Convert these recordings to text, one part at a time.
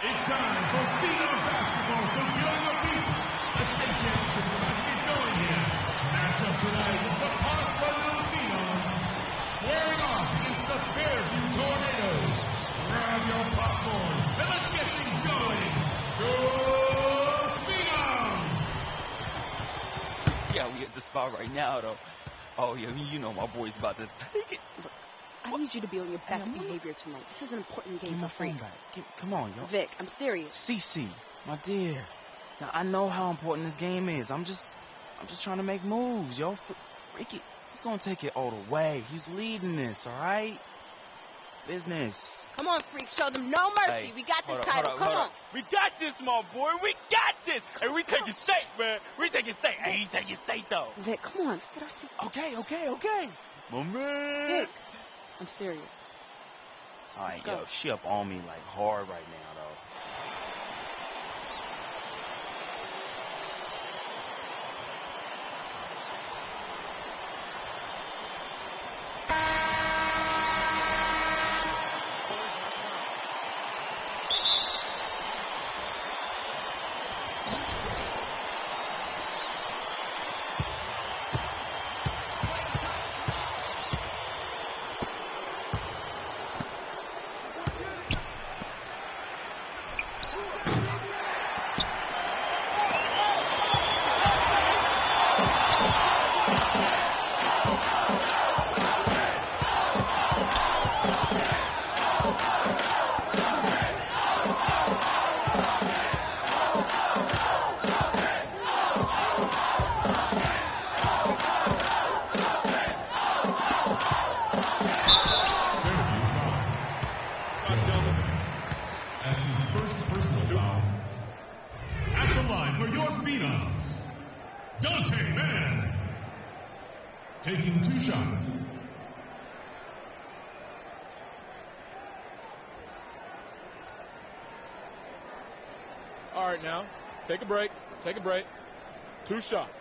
It's time for Phenom basketball, so get on your feet. The state championship is about to get going here. Matchup tonight with the Park-London Phenoms squaring off against the Fairview Tornadoes. Grab your popcorn and let's get things going. Go Phenoms! Yeah, we at the spot right now, though. Oh, yeah, you know my boy's about to take it. Look, I need you to be on your best behavior tonight. This is an important game for Freak. Come on, yo. Vic, I'm serious. Cece, my dear. Now, I know how important this game is. I'm just trying to make moves, yo. Freaky, he's going to take it all the way. He's leading this, all right? Business. Come on, Freak. Show them no mercy. Hey, we got this hold title. up, Come on. We got this, my boy. We got this. Hey, we take it safe, man. We take it safe. Hey, he take it safe, though. Vic, come on. Let's get our seat. Okay. My man. Vic, I'm serious. All right, yo, she up on me like hard right now, though. That's his first personal foul. At the line for your Phenoms, Dante Mann. Taking 2 shots. All right, now, take a break. 2 shots.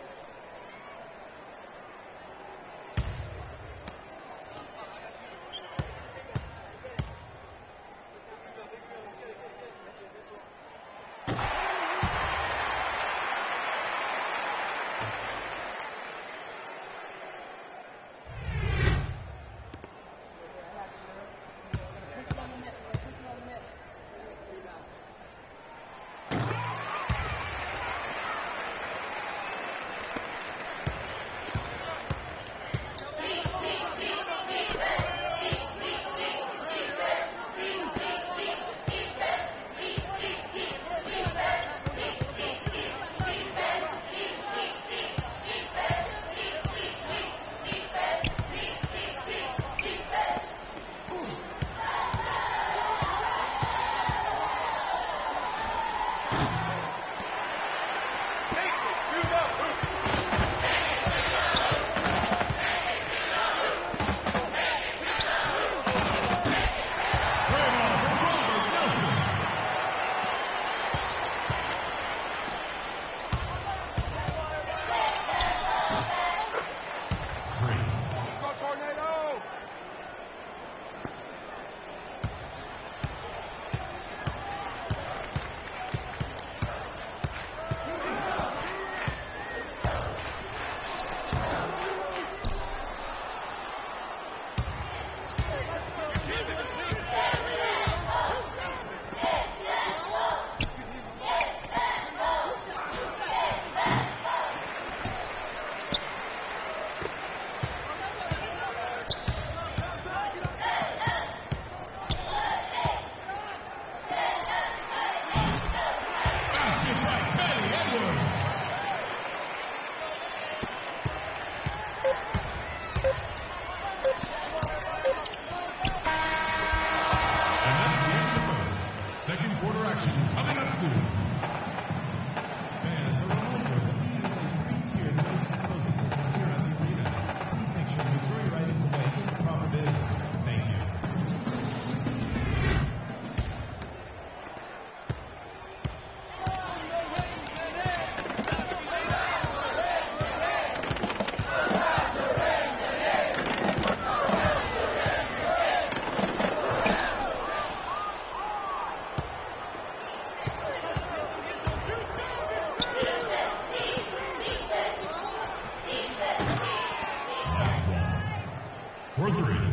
for 3.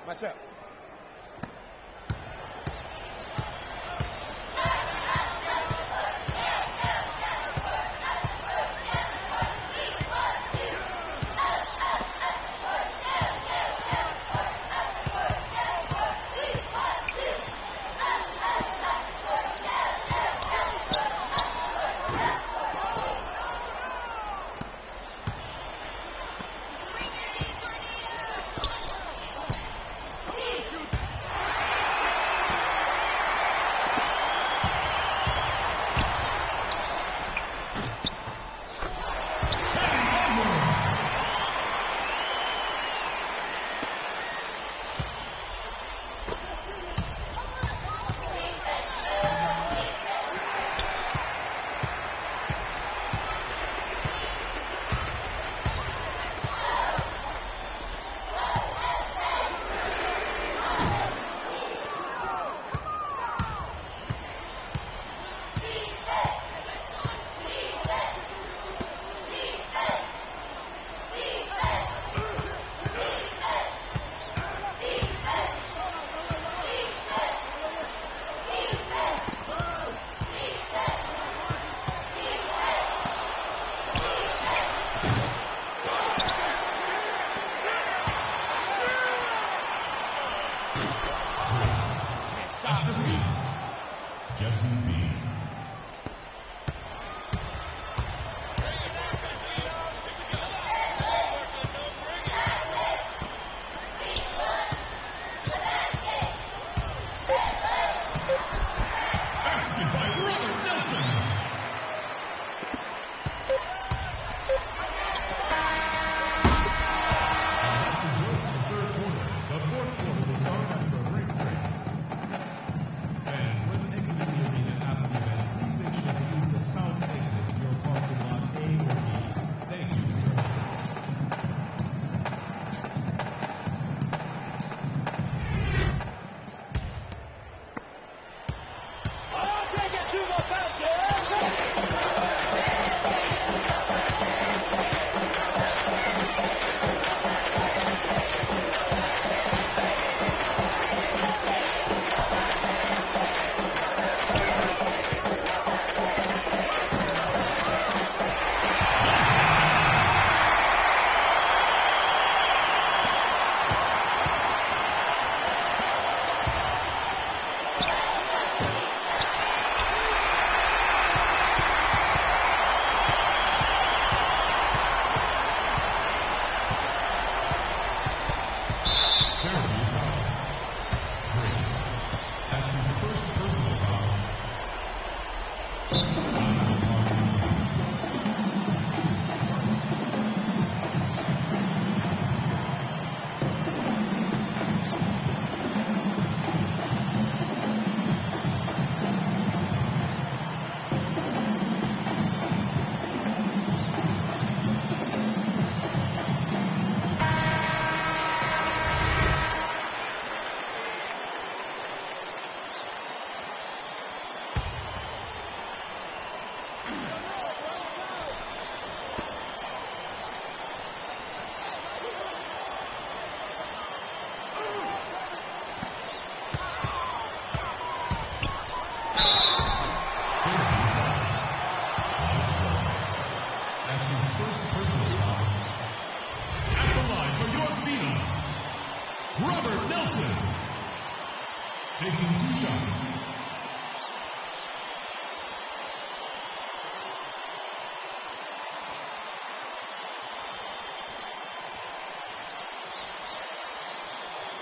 Match up.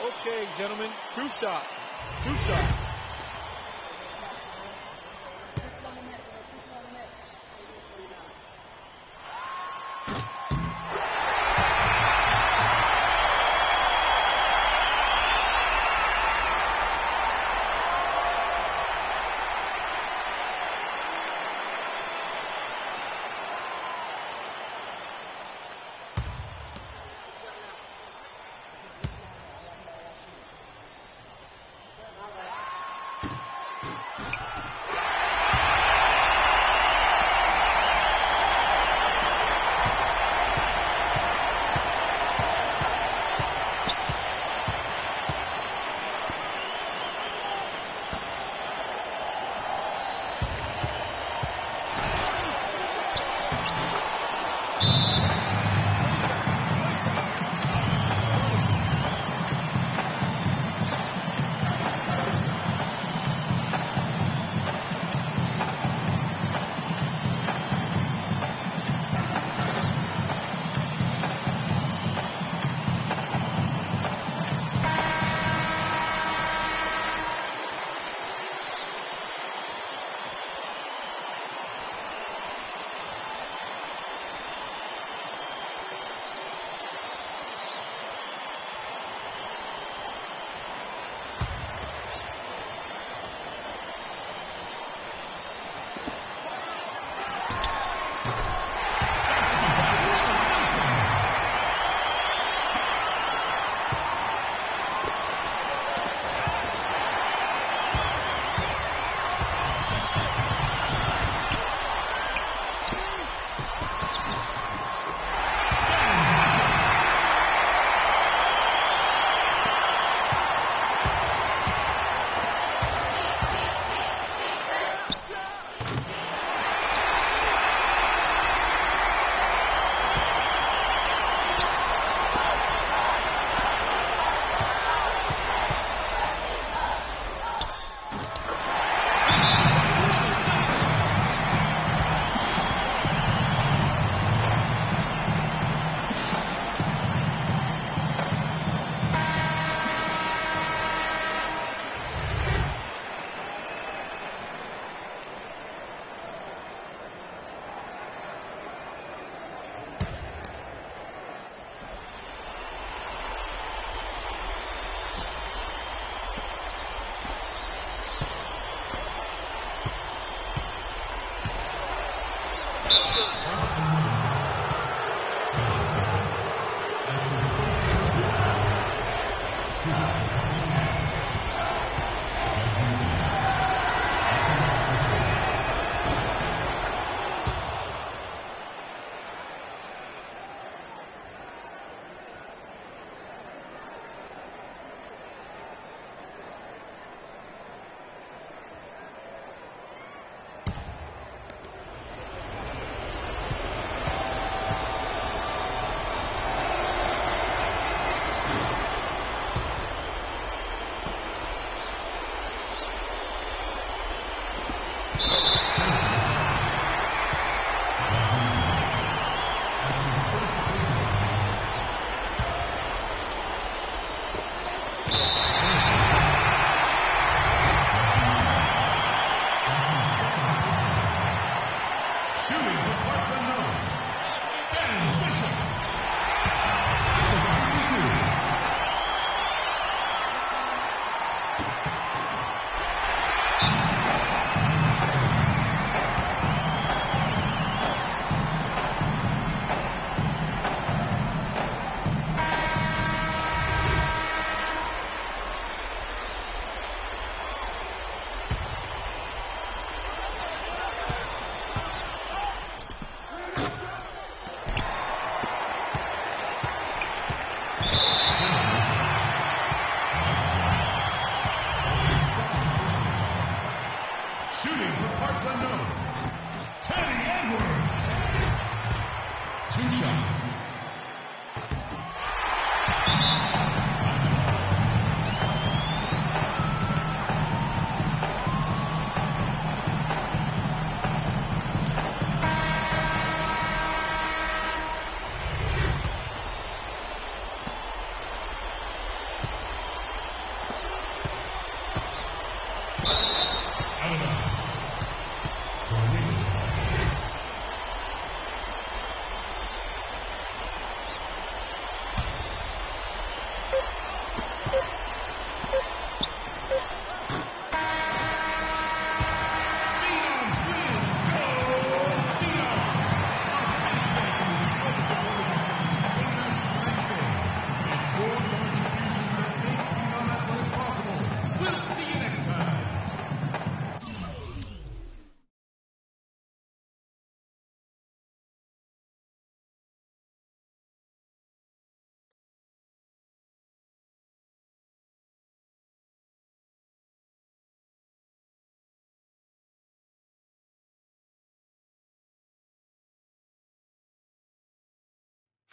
Okay, gentlemen, 2 shots. 2 shots.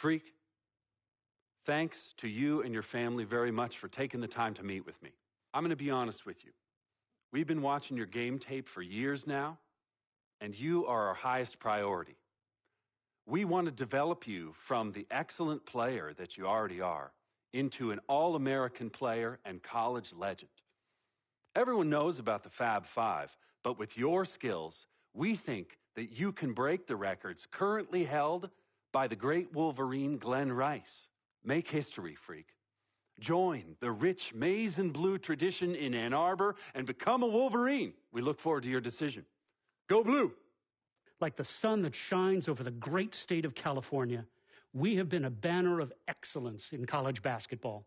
Freak, thanks to you and your family very much for taking the time to meet with me. I'm going to be honest with you. We've been watching your game tape for years now, and you are our highest priority. We want to develop you from the excellent player that you already are into an all-American player and college legend. Everyone knows about the Fab Five, but with your skills, we think that you can break the records currently held by the great Wolverine Glenn Rice. Make history, Freak. Join the rich maize and blue tradition in Ann Arbor and become a Wolverine. We look forward to your decision. Go Blue! Like the sun that shines over the great state of California, we have been a banner of excellence in college basketball.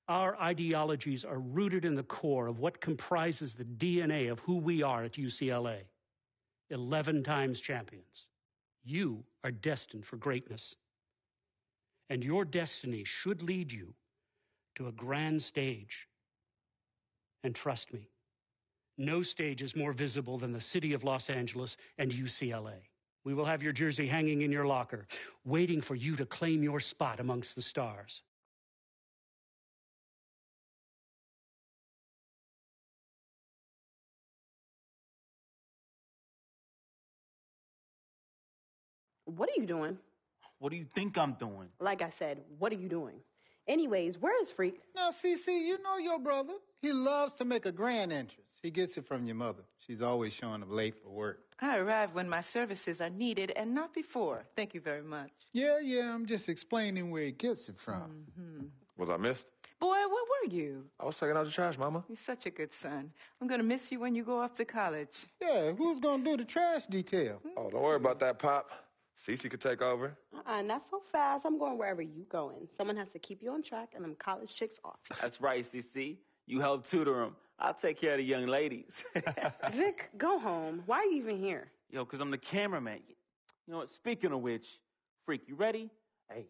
Our ideologies are rooted in the core of what comprises the DNA of who we are at UCLA. 11 times champions. You are destined for greatness. And your destiny should lead you to a grand stage. And trust me, no stage is more visible than the city of Los Angeles and UCLA. We will have your jersey hanging in your locker, waiting for you to claim your spot amongst the stars. What are you doing? What do you think I'm doing? Like I said, what are you doing? Anyways, where is Freak? Now, CC, you know your brother. He loves to make a grand entrance. He gets it from your mother. She's always showing up late for work. I arrive when my services are needed and not before. Thank you very much. Yeah, I'm just explaining where he gets it from. Was I missed? Boy, where were you? I was taking out the trash, Mama. You're such a good son. I'm going to miss you when you go off to college. Yeah, who's going to do the trash detail? Oh, don't worry about that, Pop. Cece could take over. Not so fast. I'm going wherever you going. Someone has to keep you on track and them college chicks off you. That's right, CC. You help tutor them. I'll take care of the young ladies. Vic, go home. Why are you even here? Yo, because I'm the cameraman. You know what? Speaking of which, Freak, you ready? Hey,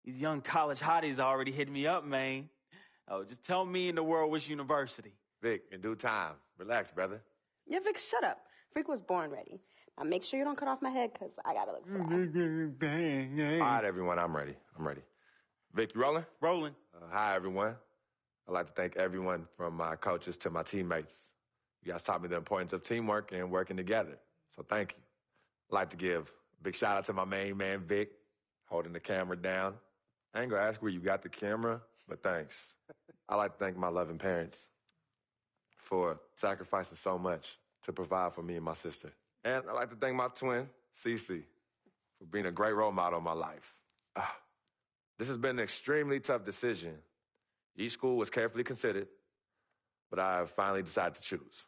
these young college hotties already hit me up, man. Oh, just tell me in the world which university. Vic, in due time. Relax, brother. Yeah, Vic, shut up. Freak was born ready. Now make sure you don't cut off my head because I got to look fly. All right, everyone, I'm ready. Vic, you rolling? Rolling. Hi, everyone. I'd like to thank everyone from my coaches to my teammates. You guys taught me the importance of teamwork and working together, so thank you. I'd like to give a big shout out to my main man, Vic, holding the camera down. I ain't gonna ask where you got the camera, but thanks. I'd like to thank my loving parents for sacrificing so much to provide for me and my sister. And I'd like to thank my twin, Cece, for being a great role model in my life. This has been an extremely tough decision. Each school was carefully considered, but I have finally decided to choose.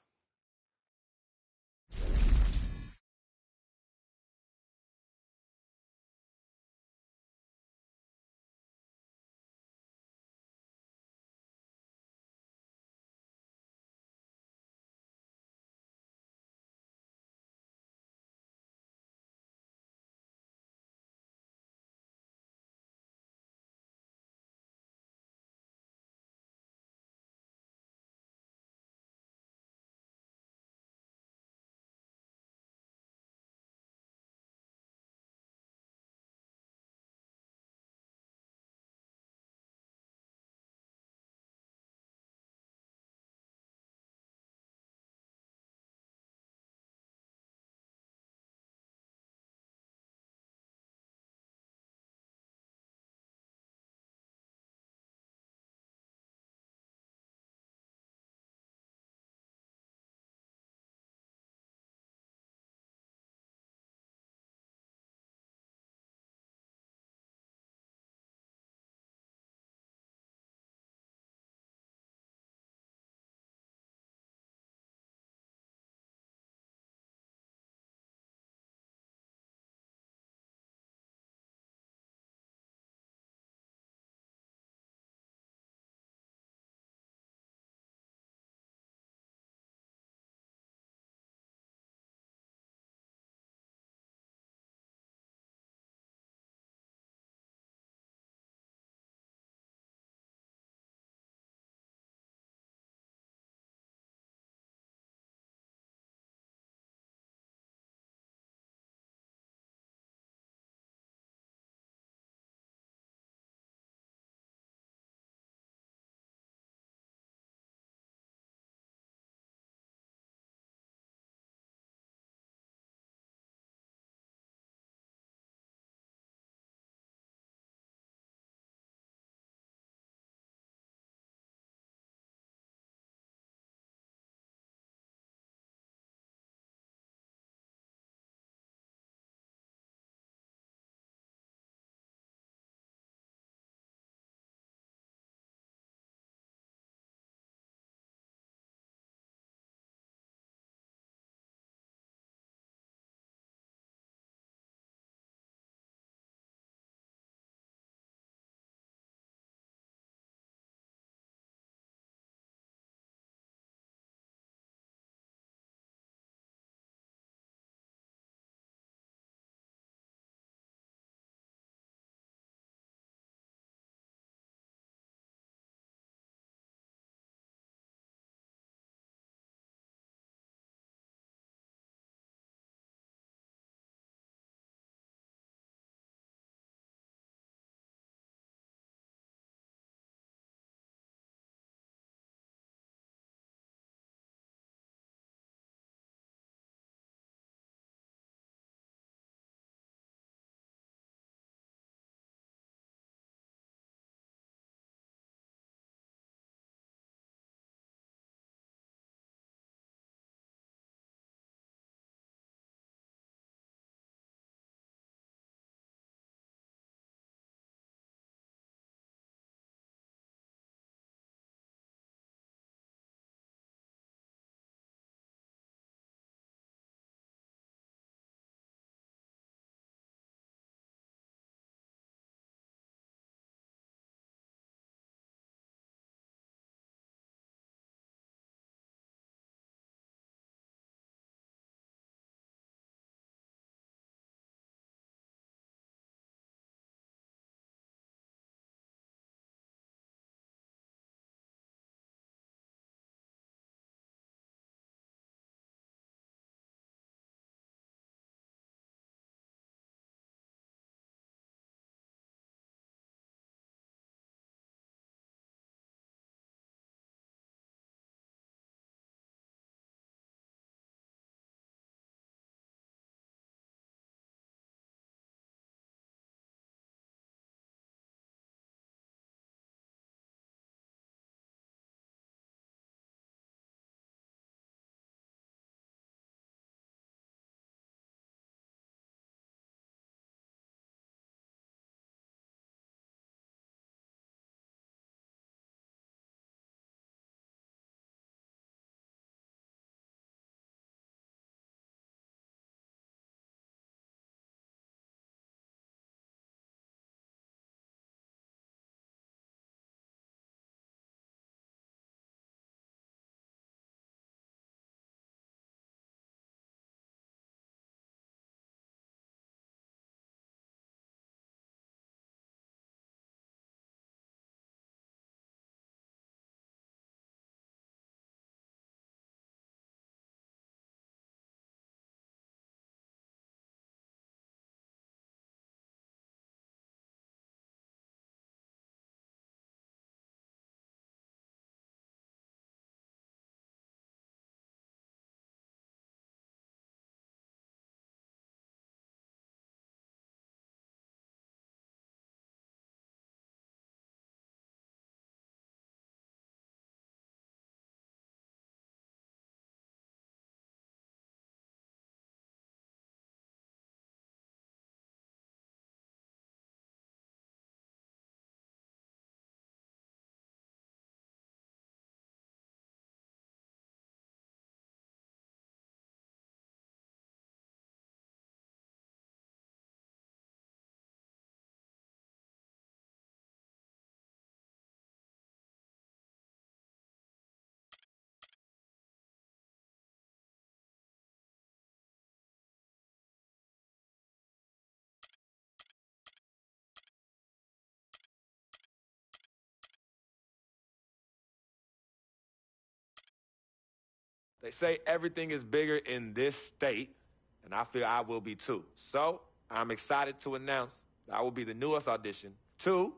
They say everything is bigger in this state, and I feel I will be too. So I'm excited to announce that I will be the newest audition to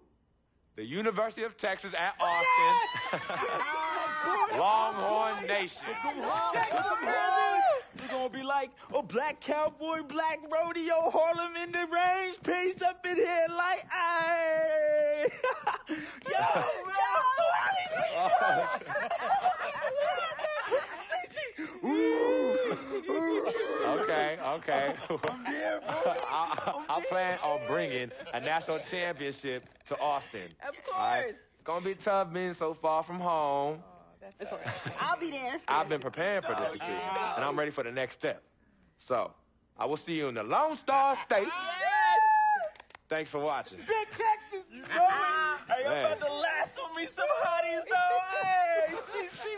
the University of Texas at Austin. Longhorn Nation. We're gonna be like, oh, black cowboy, black rodeo, Harlem in the range, peace up in here like, aye. Yo, Okay. I plan on bringing a national championship to Austin. Of course. All right? It's going to be tough being so far from home. That's all right. I'll be there. I've been preparing for this decision, and I'm ready for the next step. So, I will see you in the Lone Star State. Thanks for watching. Big Texas, you know it. Hey, I'm about to lasso me some hotties, though. Hey, see,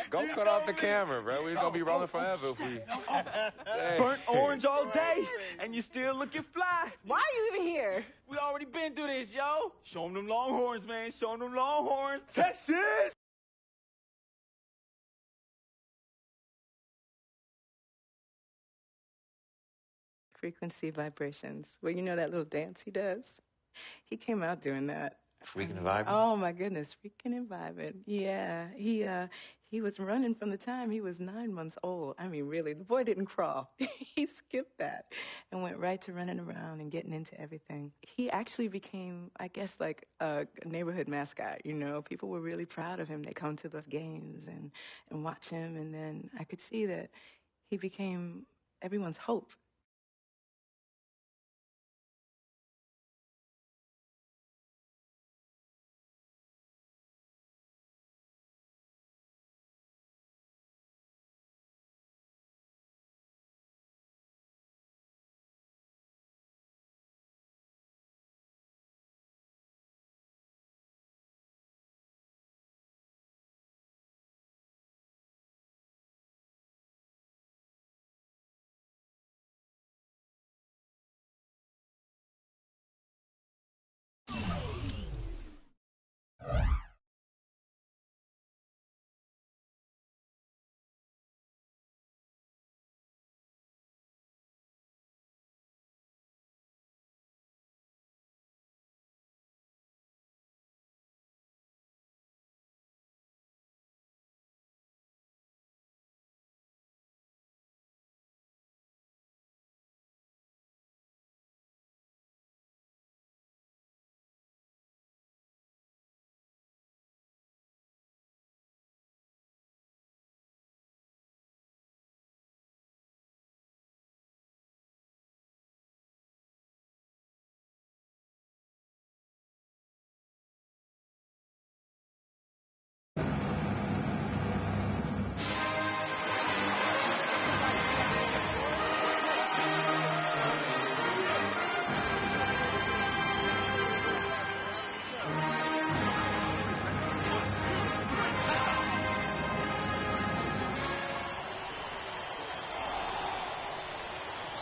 Go cut off the camera, bro. We're going to be rolling forever if we... Burnt orange all day, and you still looking fly. Why are you even here? We already been through this, yo. Show them Longhorns, man. Show them Longhorns. Texas! Frequency vibrations. Well, you know that little dance he does? He came out doing that. Freaking and vibing? Oh, my goodness. Freaking and vibing. Yeah. He was running from the time he was 9 months old. I mean, really, the boy didn't crawl. He skipped that and went right to running around and getting into everything. He actually became, I guess, like a neighborhood mascot, you know. People were really proud of him. They come to those games and watch him, and then I could see that he became everyone's hope.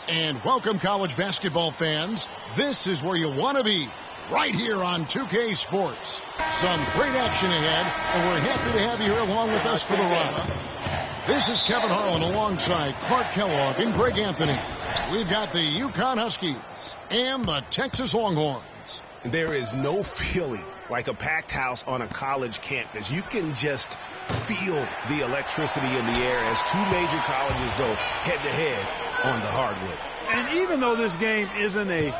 And welcome, college basketball fans. This is where you want to be, right here on 2K Sports. Some great action ahead, and we're happy to have you here along with us for the ride. This is Kevin Harlan alongside Clark Kellogg and Greg Anthony. We've got the UConn Huskies and the Texas Longhorns. There is no feeling like a packed house on a college campus. You can just feel the electricity in the air as two major colleges go head-to-head on the hardwood. And even though this game isn't a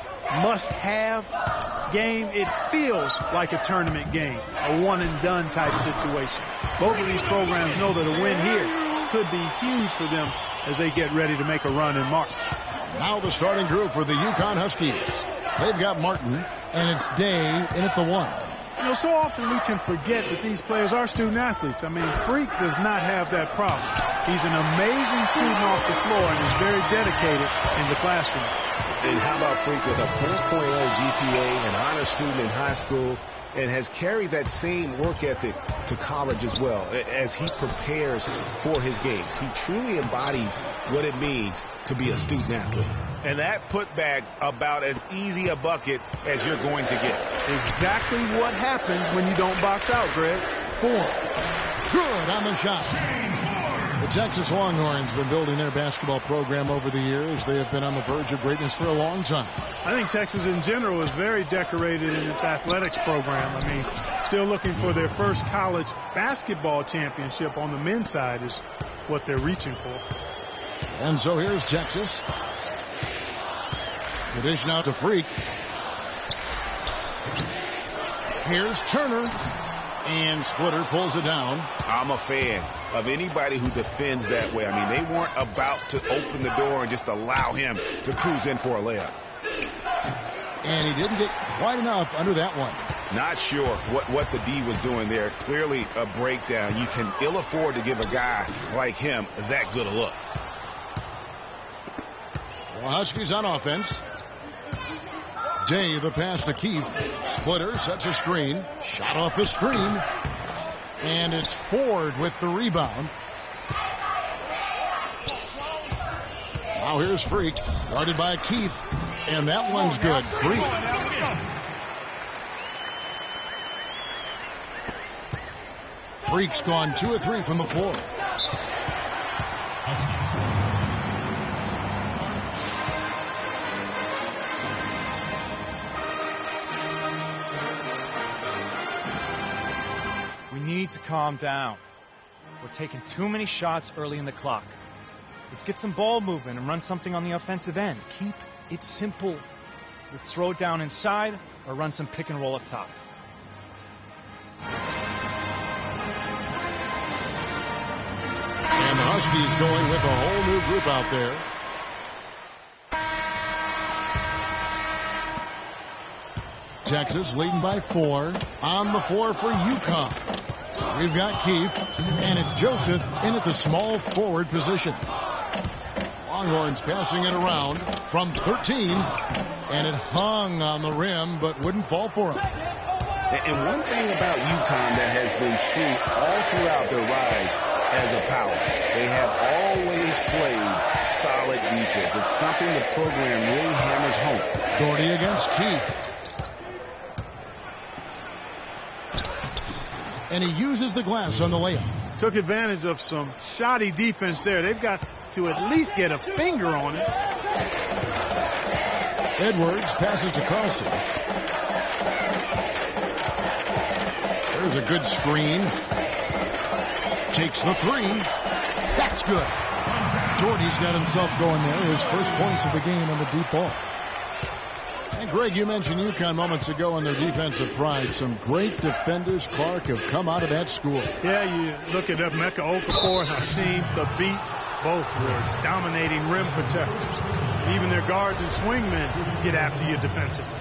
must-have game, it feels like a tournament game, a one-and-done type situation. Both of these programs know that a win here could be huge for them as they get ready to make a run in March. Now the starting group for the UConn Huskies. They've got Martin, and it's Day in at the one. You know, so often we can forget that these players are student athletes. I mean, Freak does not have that problem. He's an amazing student off the floor and is very dedicated in the classroom. And how about Freak with a 4.0 GPA, an honor student in high school, and has carried that same work ethic to college as well as he prepares for his games. He truly embodies what it means to be a student athlete. And that putback about as easy a bucket as you're going to get. Exactly what happens when you don't box out, Greg. Form. Good on the shot. The Texas Longhorns have been building their basketball program over the years. They have been on the verge of greatness for a long time. I think Texas in general is very decorated in its athletics program. I mean, still looking for their first college basketball championship on the men's side is what they're reaching for. And so here's Texas. The dish now to Freak. Here's Turner. And Splitter pulls it down. I'm a fan of anybody who defends that way. I mean, they weren't about to open the door and just allow him to cruise in for a layup. And he didn't get quite enough under that one. Not sure what the D was doing there. Clearly a breakdown. You can ill afford to give a guy like him that good a look. Well, Huskies on offense. Day, the pass to Keefe. Splitter sets a screen. Shot off the screen. And it's Ford with the rebound. Now here's Freak. Guarded by Keefe. And that one's good. Freak. Freak's gone 2 of 3 from the floor. Need to calm down. We're taking too many shots early in the clock. Let's get some ball movement and run something on the offensive end. Keep it simple. Let's throw it down inside or run some pick and roll up top. And the Huskies going with a whole new group out there. Texas leading by 4. On the floor for UConn. We've got Keefe, and it's Joseph in at the small forward position. Longhorns passing it around from 13, and it hung on the rim, but wouldn't fall for him. And one thing about UConn that has been true all throughout their rise as a power, they have always played solid defense. It's something the program really hammers home. Doherty against Keefe. And he uses the glass on the layup. Took advantage of some shoddy defense there. They've got to at least get a finger on it. Edwards passes to Carlson. There's a good screen. Takes the 3. That's good. Doherty's got himself going there. His first points of the game on the deep ball. And Greg, you mentioned UConn moments ago on their defensive pride. Some great defenders, Clark, have come out of that school. Yeah, you look at Emeka Okafor and Hassim Thabit. Both were dominating rim protectors. Even their guards and swingmen get after you defensively.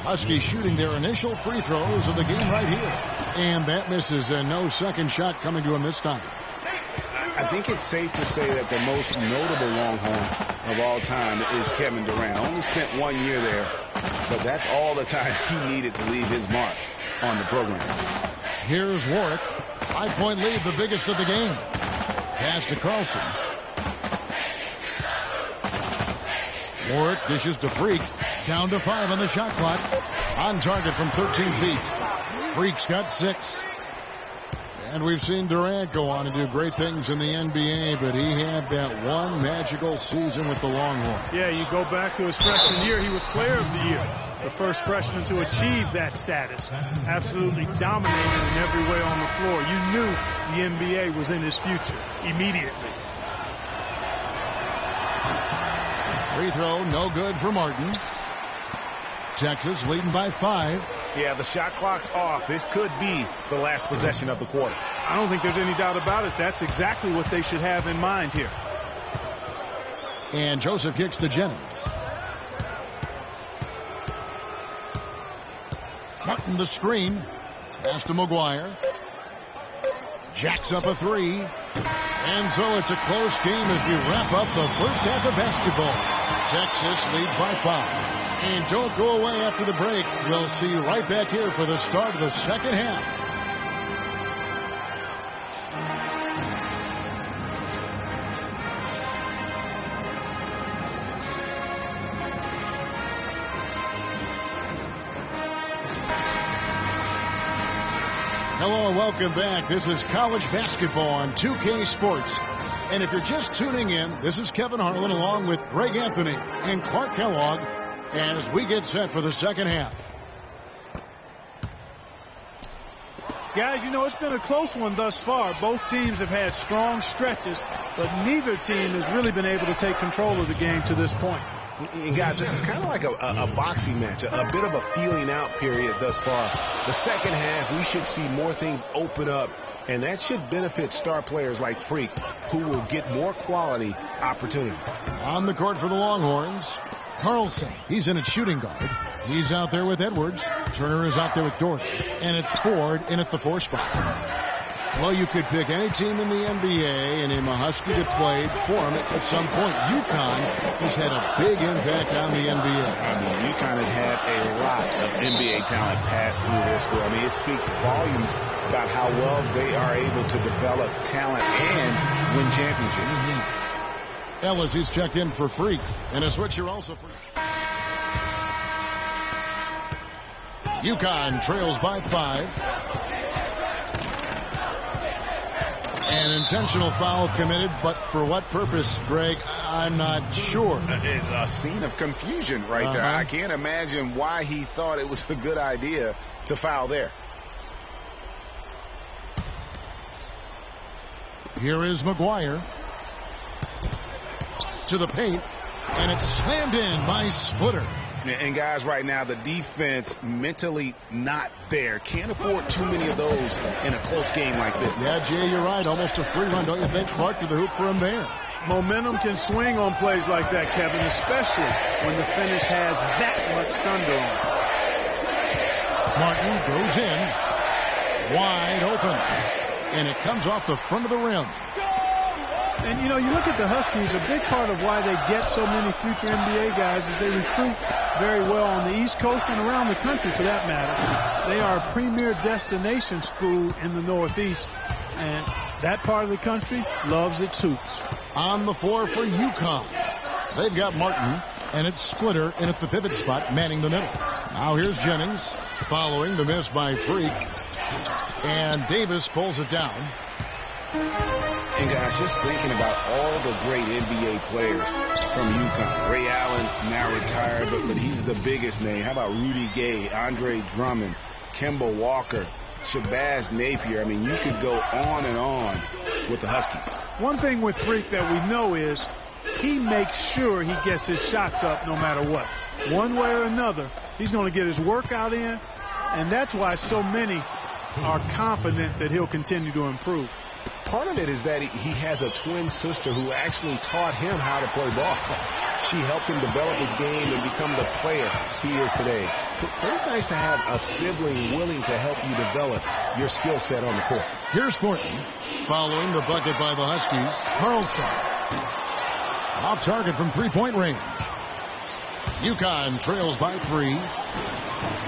Huskies shooting their initial free throws of the game right here. And that misses, and no second shot coming to him this time. I think it's safe to say that the most notable Longhorn of all time is Kevin Durant. Only spent 1 year there, but that's all the time he needed to leave his mark on the program. Here's Warwick. 5-point lead, the biggest of the game. Pass to Carlson. Warwick dishes to Freak. Down to 5 on the shot clock. On target from 13 feet. Freak's got 6. And we've seen Durant go on and do great things in the NBA, but he had that one magical season with the Longhorns. Yeah, you go back to his freshman year, he was player of the year. The first freshman to achieve that status. Absolutely dominated in every way on the floor. You knew the NBA was in his future immediately. Free throw, no good for Martin. Texas leading by 5. Yeah, the shot clock's off. This could be the last possession of the quarter. I don't think there's any doubt about it. That's exactly what they should have in mind here. And Joseph kicks to Jennings. Martin the screen. Pass to McGuire. Jacks up a 3. And so it's a close game as we wrap up the first half of basketball. Texas leads by 5. And don't go away after the break. We'll see you right back here for the start of the second half. Hello, welcome back. This is college basketball on 2K Sports. And if you're just tuning in, this is Kevin Harlan along with Greg Anthony and Clark Kellogg as we get set for the second half. Guys, you know, it's been a close one thus far. Both teams have had strong stretches, but neither team has really been able to take control of the game to this point. And guys, this is kind of like a boxing match, a bit of a feeling out period thus far. The second half, we should see more things open up, and that should benefit star players like Freak, who will get more quality opportunities. On the court for the Longhorns, Carlson. He's in at shooting guard. He's out there with Edwards. Turner is out there with Doherty. And it's Ford in at the 4 spot. Well, you could pick any team in the NBA and name a Husky that played for him at some point. UConn has had a big impact on the NBA. I mean, UConn has had a lot of NBA talent pass through their school. I mean, it speaks volumes about how well they are able to develop talent and win championships. Ellis, he's checked in for Freak. And a switcher also for... UConn trails by 5. An intentional foul committed, but for what purpose, Greg, I'm not sure. A scene of confusion right there. I can't imagine why he thought it was a good idea to foul there. Here is McGuire to the paint, and it's slammed in by Splitter. And guys, right now, the defense mentally not there. Can't afford too many of those in a close game like this. Yeah, Jay, you're right. Almost a free run, don't you think? Clark to the hoop for him there. Momentum can swing on plays like that, Kevin, especially when the finish has that much thunder on it. Martin goes in, wide open, and it comes off the front of the rim. And, you know, you look at the Huskies, a big part of why they get so many future NBA guys is they recruit very well on the East Coast and around the country, for that matter. They are a premier destination school in the Northeast, and that part of the country loves its hoops. On the floor for UConn, they've got Martin, and it's Splitter in at the pivot spot, manning the middle. Now here's Jennings, following the miss by Freak, and Davis pulls it down. And guys, just thinking about all the great NBA players from UConn. Ray Allen now retired, but he's the biggest name. How about Rudy Gay, Andre Drummond, Kemba Walker, Shabazz Napier? I mean, you could go on and on with the Huskies. One thing with Freak that we know is he makes sure he gets his shots up no matter what. One way or another, he's going to get his workout in, and that's why so many are confident that he'll continue to improve. Part of it is that he has a twin sister who actually taught him how to play ball. She helped him develop his game and become the player he is today. Pretty nice to have a sibling willing to help you develop your skill set on the court. Here's Thornton, following the bucket by the Huskies. Carlson, off target from three-point range. UConn trails by 3.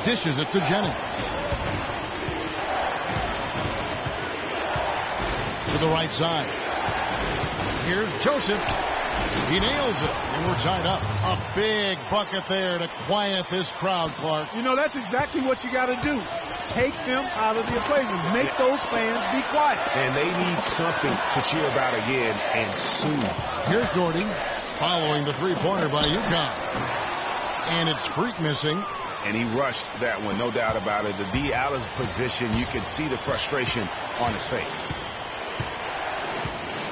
Dishes it to Jennings. To the right side. Here's Joseph. He nails it, and we're tied up. A big bucket there to quiet this crowd, Clark. You know, that's exactly what you got to do. Take them out of the equation. Make those fans be quiet. And they need something to cheer about again, and soon. Here's Doherty, following the three-pointer by UConn. And it's Freak missing. And he rushed that one, no doubt about it. The D out of position, you could see the frustration on his face.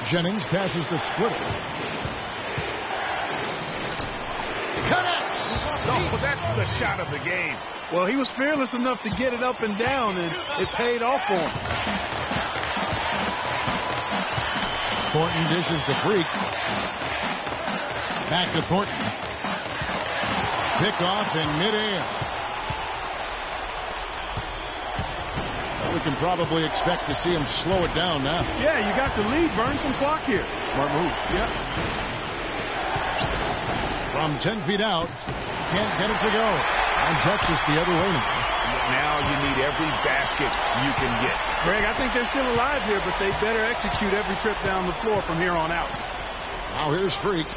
Jennings passes to Splitter. Connects! Oh, that's the shot of the game. Well, he was fearless enough to get it up and down, and it paid off for him. Thornton dishes to Freak. Back to Thornton. Pick off in midair. We can probably expect to see him slow it down now. Yeah, you got the lead. Burn some clock here. Smart move. Yep. From 10 feet out, can't get it to go. And Texas the other way now. Now you need every basket you can get. Greg, I think they're still alive here, but they better execute every trip down the floor from here on out. Now here's Freak.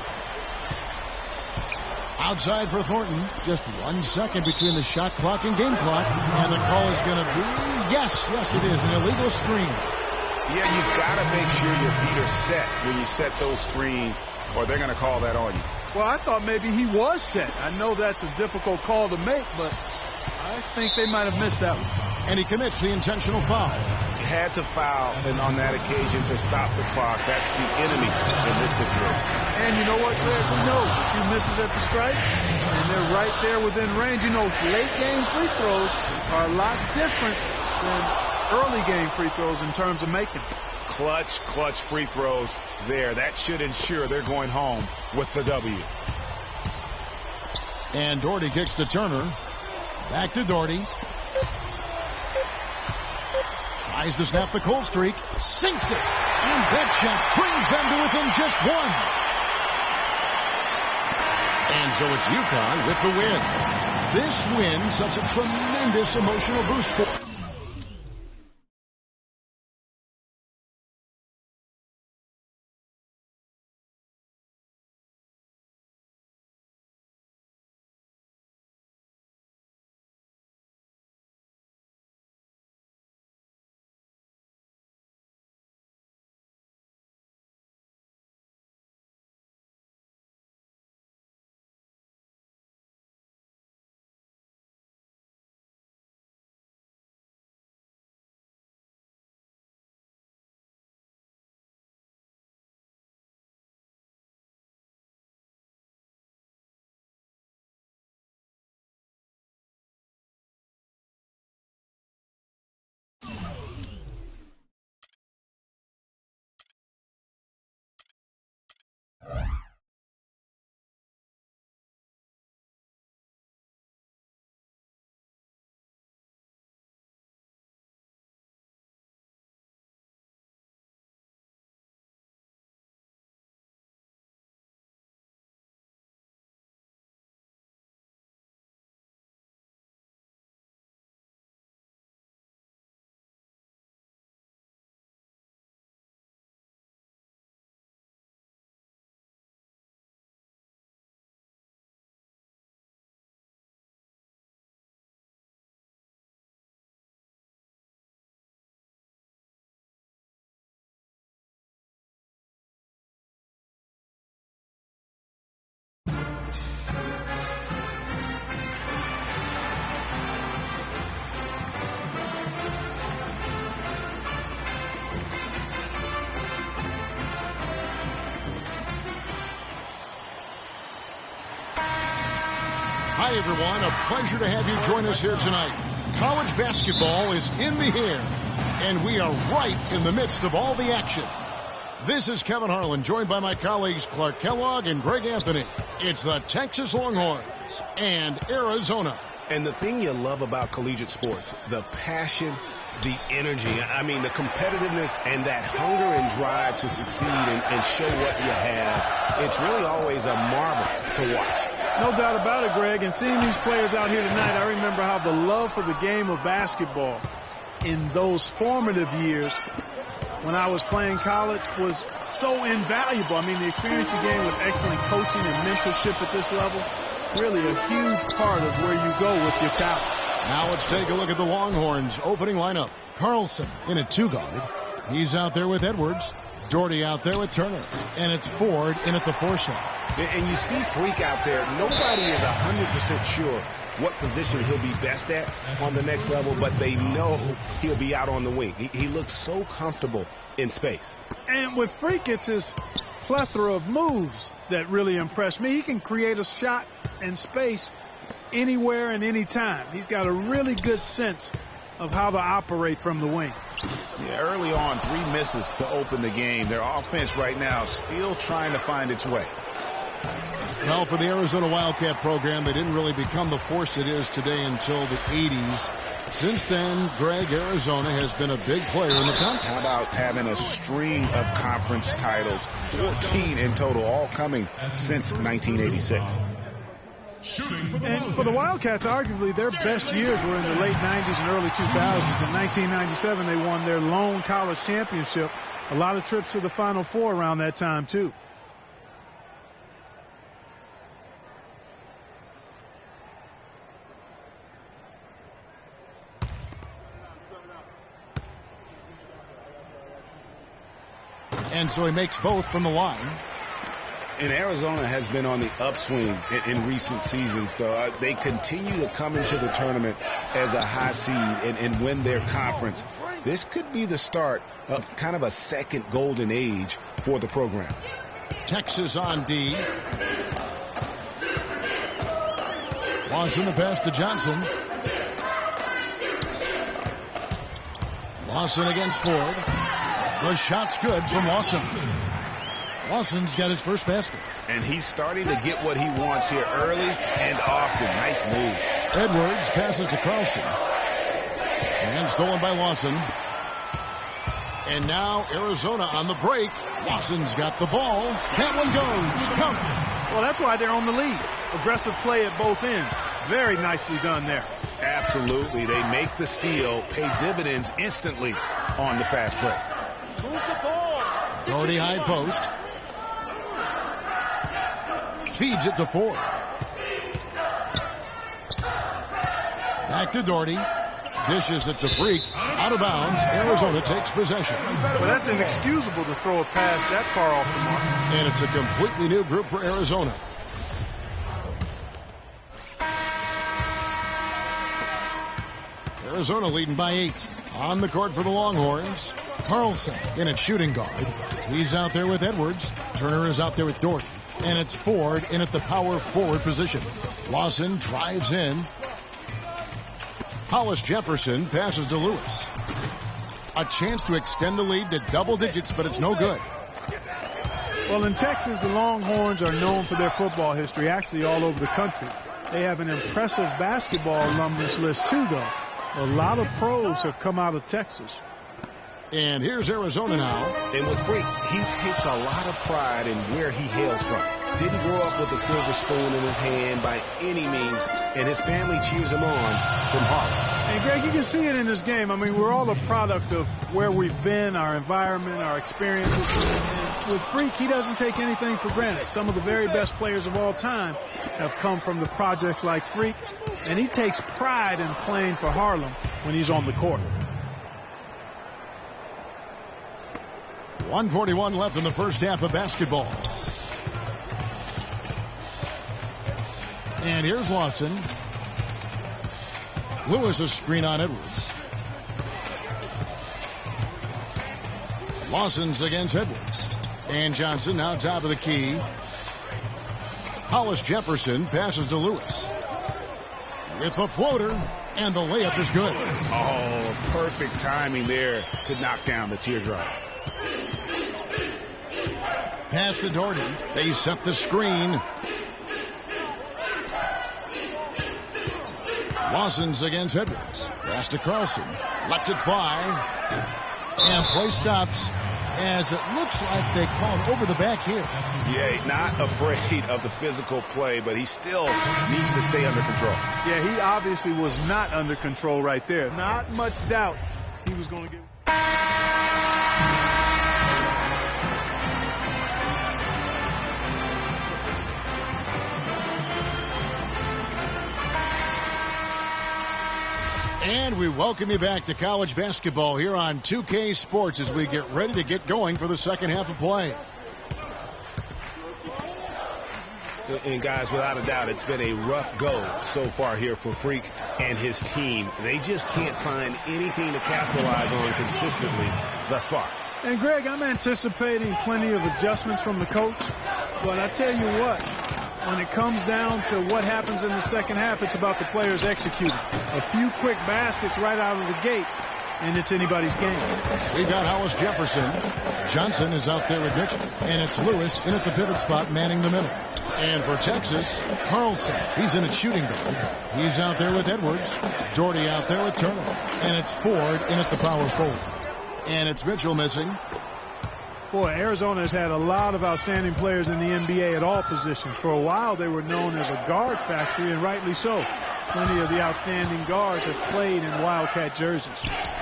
Outside for Thornton. Just 1 second between the shot clock and game clock. And the call is going to be, yes, it is, an illegal screen. Yeah, you've got to make sure your feet are set when you set those screens, or they're going to call that on you. Well, I thought maybe he was set. I know that's a difficult call to make, but I think they might have missed that one. And he commits the intentional foul. You had to foul, and on that occasion to stop the clock. That's the enemy in this situation. And you know what, Greg? Who knows? A few misses at the stripe, and they're right there within range. You know, late game free throws are a lot different than early game free throws in terms of making. Clutch free throws there. That should ensure they're going home with the W. And Doherty kicks to Turner. Back to Doherty. Tries to snap the cold streak. Sinks it. And that shot brings them to within just one. And so it's UConn with the win. This win, such a tremendous emotional boost for... Hi, everyone. A pleasure to have you join us here tonight. College basketball is in the air, and we are right in the midst of all the action. This is Kevin Harlan, joined by my colleagues Clark Kellogg and Greg Anthony. It's the Texas Longhorns and Arizona. And the thing you love about collegiate sports, the passion, the energy, I mean, the competitiveness and that hunger and drive to succeed and show what you have, it's really always a marvel to watch. No doubt about it, Greg. And seeing these players out here tonight, I remember how the love for the game of basketball in those formative years when I was playing college was so invaluable. I mean, the experience you gain with excellent coaching and mentorship at this level, really a huge part of where you go with your talent. Now let's take a look at the Longhorns opening lineup. Carlson in at two guard. He's out there with Edwards. Doherty out there with Turner. And it's Ford in at the four slot. And you see Freak out there. Nobody is 100% sure what position he'll be best at on the next level, but they know he'll be out on the wing. He looks so comfortable in space. And with Freak, it's his plethora of moves that really impress me. He can create a shot in space anywhere and anytime. He's got a really good sense of how to operate from the wing. Yeah, early on, 3 misses to open the game. Their offense right now still trying to find its way. Well, for the Arizona Wildcat program, they didn't really become the force it is today until the 80s. Since then, Greg, Arizona has been a big player in the conference. How about having a string of conference titles, 14 in total, all coming since 1986. And for the Wildcats, arguably their best years were in the late 90s and early 2000s. In 1997, they won their lone college championship. A lot of trips to the Final Four around that time, too. And so he makes both from the line. And Arizona has been on the upswing in recent seasons, though. They continue to come into the tournament as a high seed and win their conference. This could be the start of kind of a second golden age for the program. Texas on D. Lawson the pass to Johnson. Lawson against Ford. The shot's good from Lawson. Lawson's got his first basket. And he's starting to get what he wants here early and often. Nice move. Edwards passes to Carlson. And stolen by Lawson. And now Arizona on the break. Lawson's got the ball. That one goes. Count. Well, that's why they're on the lead. Aggressive play at both ends. Very nicely done there. Absolutely. They make the steal, pay dividends instantly on the fast break. Move the ball. Doherty high post. Feeds it to Ford. Back to Doherty. Dishes it to Freak. Out of bounds. Arizona takes possession. Well, that's inexcusable to throw a pass that far off the mark. And it's a completely new group for Arizona. Arizona leading by 8. On the court for the Longhorns. Carlson in at shooting guard. He's out there with Edwards. Turner is out there with Doherty. And it's Ford in at the power forward position. Lawson drives in. Hollis Jefferson passes to Lewis. A chance to extend the lead to double digits, but it's no good. Well, in Texas, the Longhorns are known for their football history, actually all over the country. They have an impressive basketball alumnus list, too, though. A lot of pros have come out of Texas. And here's Arizona now. And with Freak, he takes a lot of pride in where he hails from. Didn't grow up with a silver spoon in his hand by any means, and his family cheers him on from Harlem. And, Greg, you can see it in this game. I mean, we're all a product of where we've been, our environment, our experiences. And with Freak, he doesn't take anything for granted. Some of the very best players of all time have come from the projects like Freak, and he takes pride in playing for Harlem when he's on the court. 1:41 left in the first half of basketball. And here's Lawson. Lewis a screen on Edwards. Lawson's against Edwards. And Johnson now top of the key. Hollis Jefferson passes to Lewis. With the floater, and the layup is good. Oh, perfect timing there to knock down the teardrop. Pass to Doherty. They set the screen. Lawson's against Edwards. Pass to Carlson. Lets it fly. And play stops as it looks like they called over the back here. Yeah, not afraid of the physical play, but he still needs to stay under control. Yeah, he obviously was not under control right there. Not much doubt he was going to get. And we welcome you back to college basketball here on 2K Sports as we get ready to get going for the second half of play. And guys, without a doubt, it's been a rough go so far here for Freak and his team. They just can't find anything to capitalize on consistently thus far. And Greg, I'm anticipating plenty of adjustments from the coach, but I tell you what, when it comes down to what happens in the second half, it's about the players executing. A few quick baskets right out of the gate, and it's anybody's game. We've got Hollis Jefferson. Johnson is out there with Mitchell. And it's Lewis in at the pivot spot, manning the middle. And for Texas, Carlson. He's in at shooting guard. He's out there with Edwards. Doherty out there with Turner. And it's Ford in at the power forward. And it's Mitchell missing. Boy, Arizona has had a lot of outstanding players in the NBA at all positions. For a while, they were known as a guard factory, and rightly so. Plenty of the outstanding guards have played in Wildcat jerseys.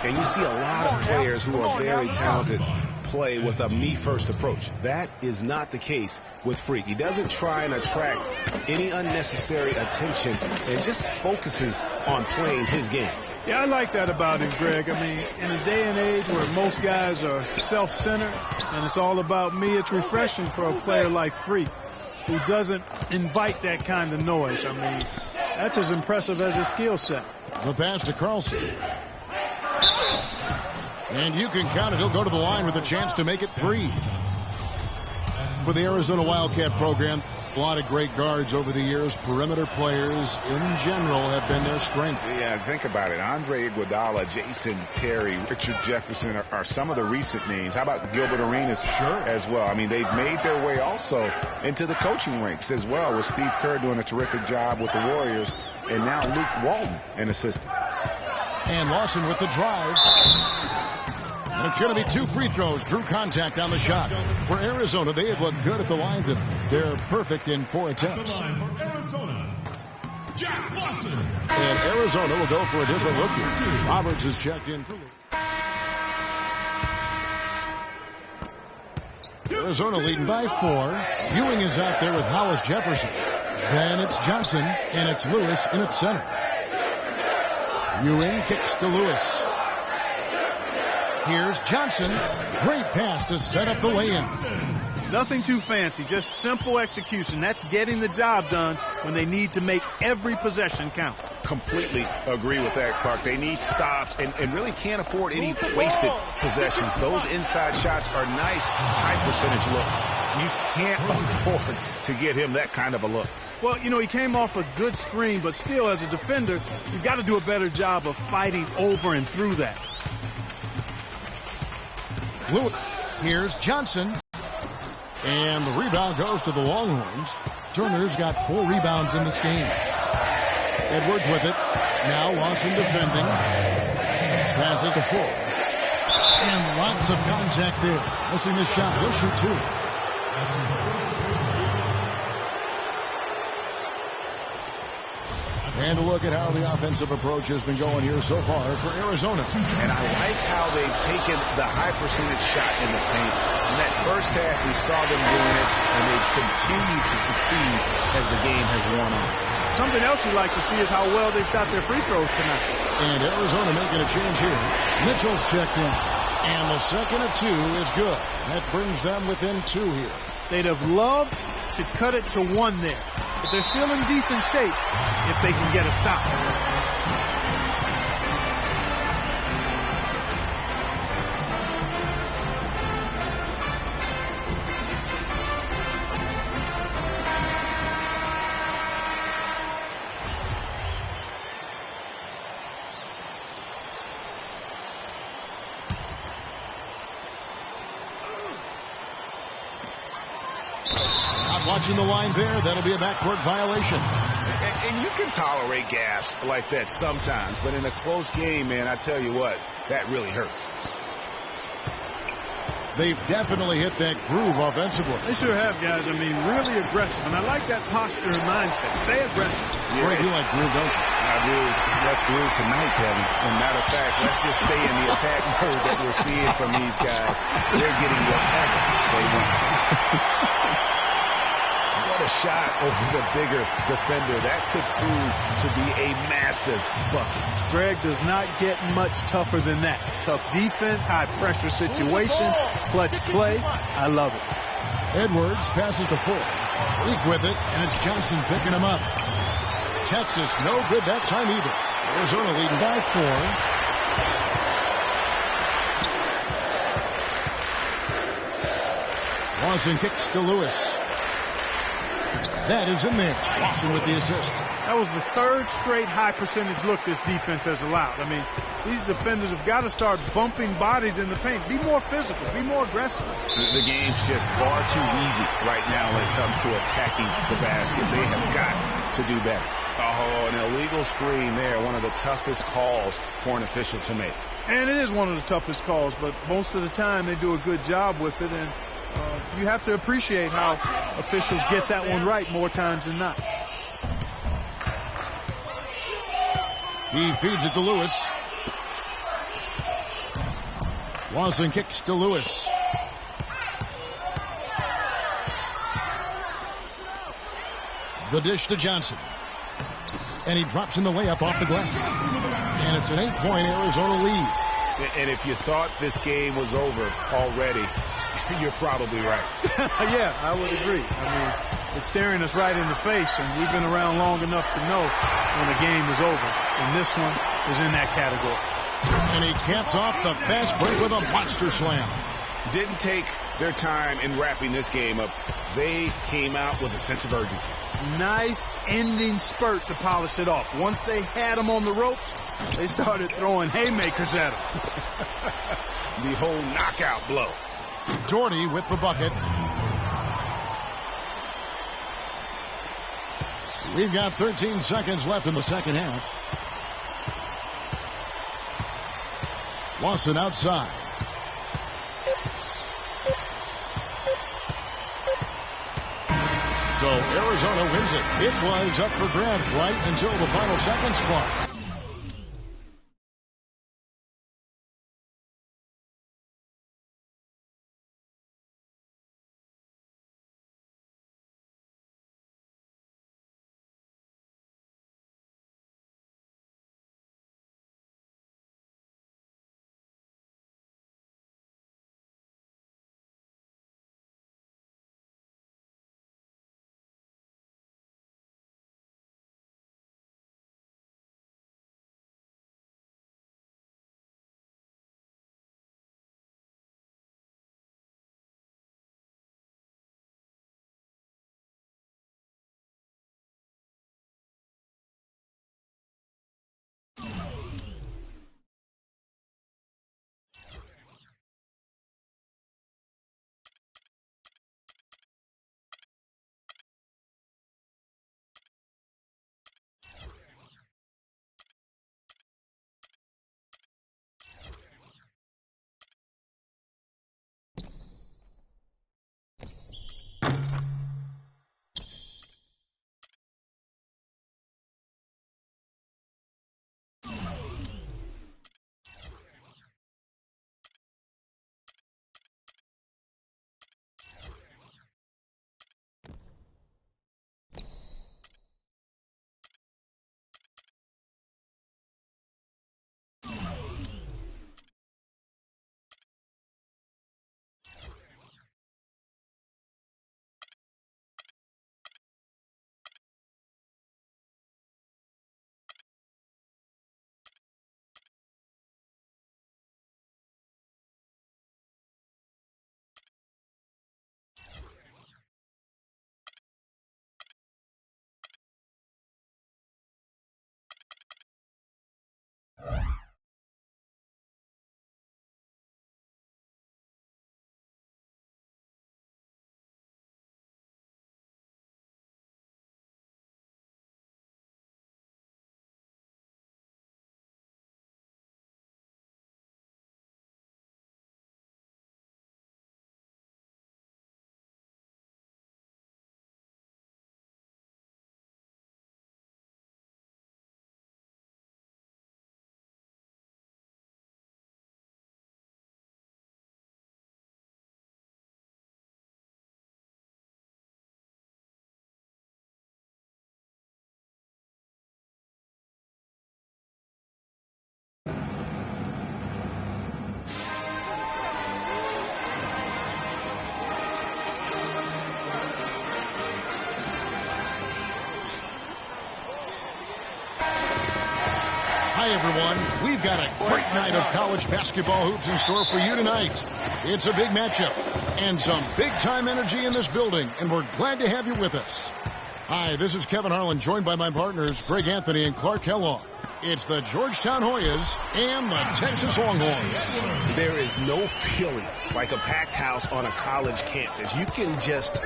And you see a lot of players who are very talented play with a me-first approach. That is not the case with Freak. He doesn't try and attract any unnecessary attention and just focuses on playing his game. Yeah, I like that about him, Greg. I mean, in a day and age where most guys are self-centered and it's all about me, it's refreshing for a player like Freak, who doesn't invite that kind of noise. I mean, that's as impressive as his skill set. The pass to Carlson. And you can count it. He'll go to the line with a chance to make it 3. For the Arizona Wildcat program, a lot of great guards over the years. Perimeter players in general have been their strength. Yeah, think about it. Andre Iguodala, Jason Terry, Richard Jefferson are some of the recent names. How about Gilbert Arenas as well? I mean, they've made their way also into the coaching ranks as well, with Steve Kerr doing a terrific job with the Warriors, and now Luke Walton, an assistant. And Lawson with the drive. And it's going to be 2 free throws. Drew contact on the shot. For Arizona, they have looked good at the line. They're perfect in 4 attempts. And Arizona will go for a different look here. Roberts is checked in. Arizona leading by 4. Ewing is out there with Hollis Jefferson. Then it's Johnson, and it's Lewis in its center. Ewing kicks to Lewis. Here's Johnson. Great pass to set up the lay-in. Nothing too fancy, just simple execution. That's getting the job done when they need to make every possession count. Completely agree with that, Clark. They need stops and really can't afford any wasted possessions. Those inside shots are nice, high percentage looks. You can't afford to get him that kind of a look. Well, you know, he came off a good screen, but still, as a defender, you've got to do a better job of fighting over and through that. Here's Johnson. And the rebound goes to the Longhorns. Turner's got 4 rebounds in this game. Edwards with it. Now Lawson defending. Passes to 4. And lots of contact there. Missing the shot. He'll shoot 2. And a look at how the offensive approach has been going here so far for Arizona. And I like how they've taken the high percentage shot in the paint. In that first half, we saw them doing it, and they've continued to succeed as the game has worn on. Something else we like to see is how well they've shot their free throws tonight. And Arizona making a change here. Mitchell's checked in. And the second of 2 is good. That brings them within 2 here. They'd have loved to cut it to 1 there. But they're still in decent shape if they can get a stop. Watching the line there, that'll be a backcourt violation. And you can tolerate gas like that sometimes, but in a close game, man, I tell you what, that really hurts. They've definitely hit that groove offensively. They sure have, guys. I mean, really aggressive. And I like that posture and mindset. Stay aggressive. Yeah, you like groove, don't you? I do. Let's groove tonight, Kevin. And matter of fact, let's just stay in the attack mode that we're seeing from these guys. They're getting whatever they want. What a shot over the bigger defender. That could prove to be a massive bucket. Greg, does not get much tougher than that. Tough defense, high pressure situation, clutch play. I love it. Edwards passes to 4. Freak with it, and it's Johnson picking him up. Texas, no good that time either. Arizona leading by 4. Lawson kicks to Lewis. That is in there. Lawson with the assist. That was the 3rd straight high percentage look this defense has allowed. I mean, these defenders have got to start bumping bodies in the paint. Be more physical. Be more aggressive. The game's just far too easy right now when it comes to attacking the basket. They have got to do better. Oh, an illegal screen there. One of the toughest calls for an official to make. And it is one of the toughest calls, but most of the time they do a good job with it. And you have to appreciate how officials get that one right more times than not. He feeds it to Lewis. Lawson kicks to Lewis. The dish to Johnson. And he drops in the layup off the glass. And And it's an 8-point Arizona lead. And if you thought this game was over already, you're probably right. Yeah, I would agree. I mean, it's staring us right in the face, and we've been around long enough to know when a game is over. And this one is in that category. And he caps off the fast break with a monster slam. Didn't take their time in wrapping this game up. They came out with a sense of urgency. Nice ending spurt to polish it off. Once they had him on the ropes, they started throwing haymakers at him. The whole knockout blow. Doherty with the bucket. We've got 13 seconds left in the second half. Lawson outside. So Arizona wins it. It was up for grabs right until the final seconds clock. Hi, everyone. We've got a great night of college basketball hoops in store for you tonight. It's a big matchup and some big-time energy in this building, and we're glad to have you with us. Hi, this is Kevin Harlan, joined by my partners, Greg Anthony and Clark Kellogg. It's the Georgetown Hoyas and the Texas Longhorns. There is no feeling like a packed house on a college campus. You can just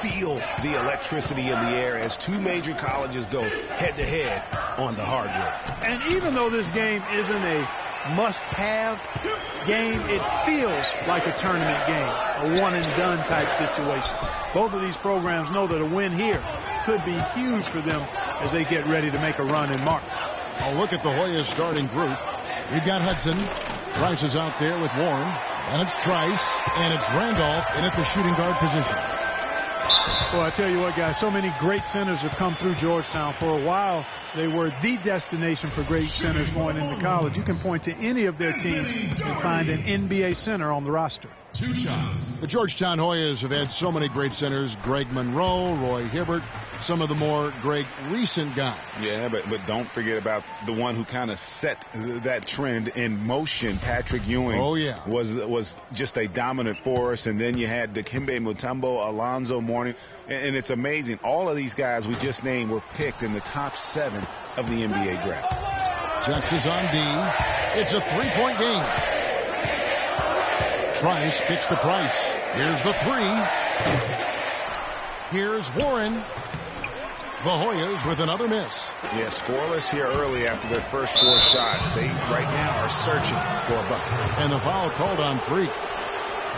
feel the electricity in the air as two major colleges go head-to-head on the hardwood. And even though this game isn't a must-have game, it feels like a tournament game, a one-and-done type situation. Both of these programs know that a win here could be huge for them as they get ready to make a run in March. A look at the Hoyas starting group. We've got Hudson. Trice is out there with Warren. And it's Trice. And it's Randolph in at the shooting guard position. Well, I tell you what, guys, so many great centers have come through Georgetown. For a while, they were the destination for great centers going into college. You can point to any of their teams and find an NBA center on the roster. 2 shots. The Georgetown Hoyas have had so many great centers. Greg Monroe, Roy Hibbert, some of the more great recent guys. Yeah, but don't forget about the one who kind of set that trend in motion. Patrick Ewing. Oh, yeah. was just a dominant force. And then you had Dikembe Mutombo, Alonzo Mourning. And it's amazing. All of these guys we just named were picked in the top 7 of the NBA draft. Texas on D. It's a 3-point game. Trice kicks the Price. Here's the 3. Here's Warren. The Hoyas with another miss. Yeah, scoreless here early after their first 4 shots. They right now are searching for a bucket. And the foul called on Freak.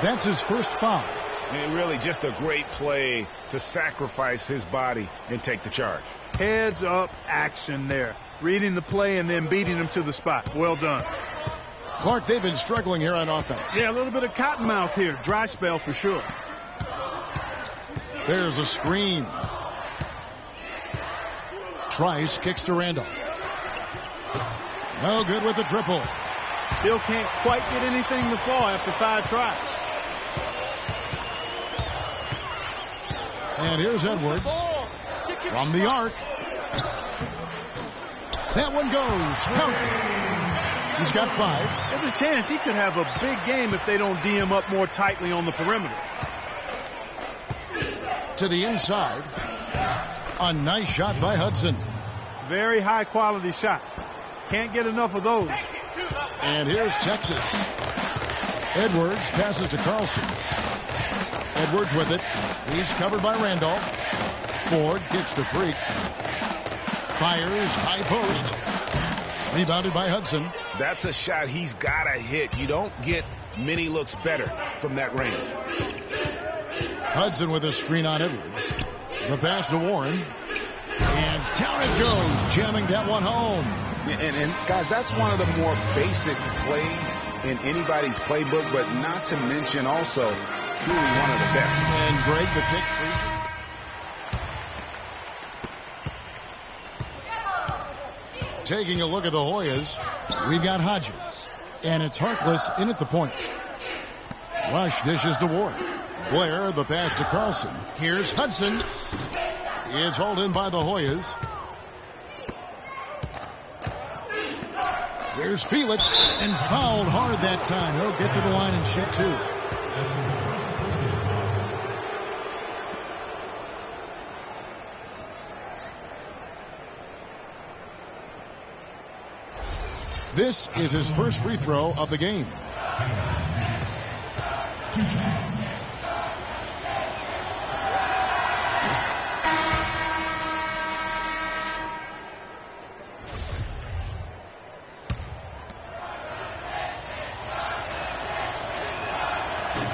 That's his first foul. And really just a great play to sacrifice his body and take the charge. Heads up action there. Reading the play and then beating him to the spot. Well done. Clark, they've been struggling here on offense. Yeah, a little bit of cottonmouth here. Dry spell for sure. There's a screen. Trice kicks to Randall. No good with the triple. Still can't quite get anything to fall after 5 tries. And here's Edwards from the arc. That one goes. Count it. He's got 5. There's a chance he could have a big game if they don't D him up more tightly on the perimeter. To the inside. A nice shot by Hudson. Very high quality shot. Can't get enough of those. And here's Texas. Edwards passes to Carlson. Edwards with it. He's covered by Randolph. Ford kicks to Freak. Fires high post. Rebounded by Hudson. That's a shot he's got to hit. You don't get many looks better from that range. Hudson with a screen on Edwards. The pass to Warren. And down it goes, jamming that one home. And guys, that's one of the more basic plays in anybody's playbook, but not to mention also truly one of the best. And Greg, the pick. Taking a look at the Hoyas, we've got Hodges. And it's Harkless in at the point. Rush dishes to Warren. Blair, the pass to Carlson. Here's Hudson. It's hauled in by the Hoyas. There's Felix, and fouled hard that time. He'll get to the line and shoot 2. This is his first free throw of the game. 2 shots.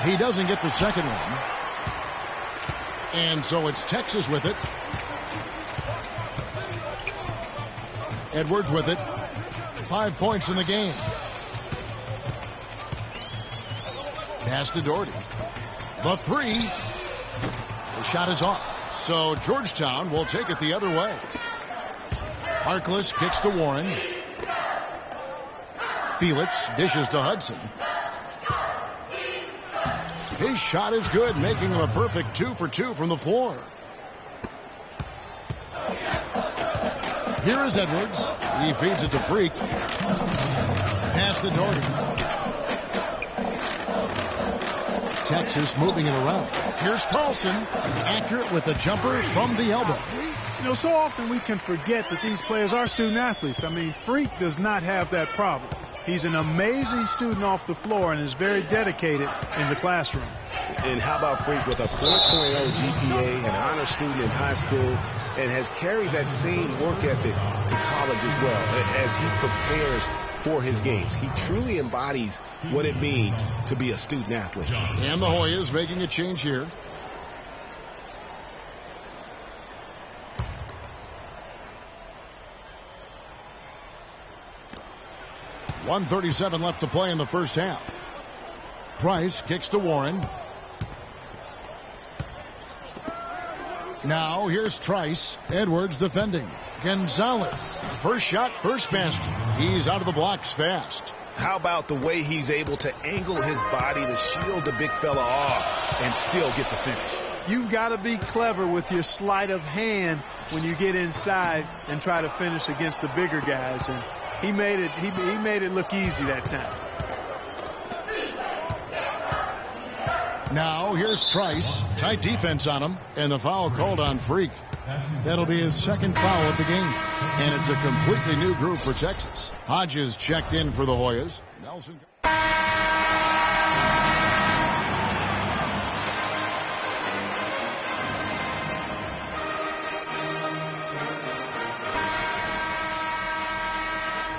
He doesn't get the second one. And so it's Texas with it. Edwards with it. 5 points in the game. Pass to Doherty. The 3. The shot is off. So Georgetown will take it the other way. Harkless kicks to Warren. Felix dishes to Hudson. His shot is good, making him a perfect 2 for 2 from the floor. Here is Edwards. He feeds it to Freak. Pass to Doherty. Texas moving it around. Here's Carlson. Accurate with a jumper from the elbow. You know, so often we can forget that these players are student athletes. I mean, Freak does not have that problem. He's an amazing student off the floor and is very dedicated in the classroom. And how about Freak with a 4.0 GPA, an honor student in high school, and has carried that same work ethic to college as well as he prepares for his games. He truly embodies what it means to be a student athlete. And the Hoyas making a change here. .137 left to play in the first half. Price kicks to Warren. Now here's Trice. Edwards defending. Gonzalez. First shot, first basket. He's out of the blocks fast. How about the way he's able to angle his body to shield the big fella off and still get the finish? You've got to be clever with your sleight of hand when you get inside and try to finish against the bigger guys. And he made it look easy that time. Now here's Trice. Tight defense on him, and the foul called on Freak. That'll be his second foul of the game. And it's a completely new group for Texas. Hodges checked in for the Hoyas. Nelson.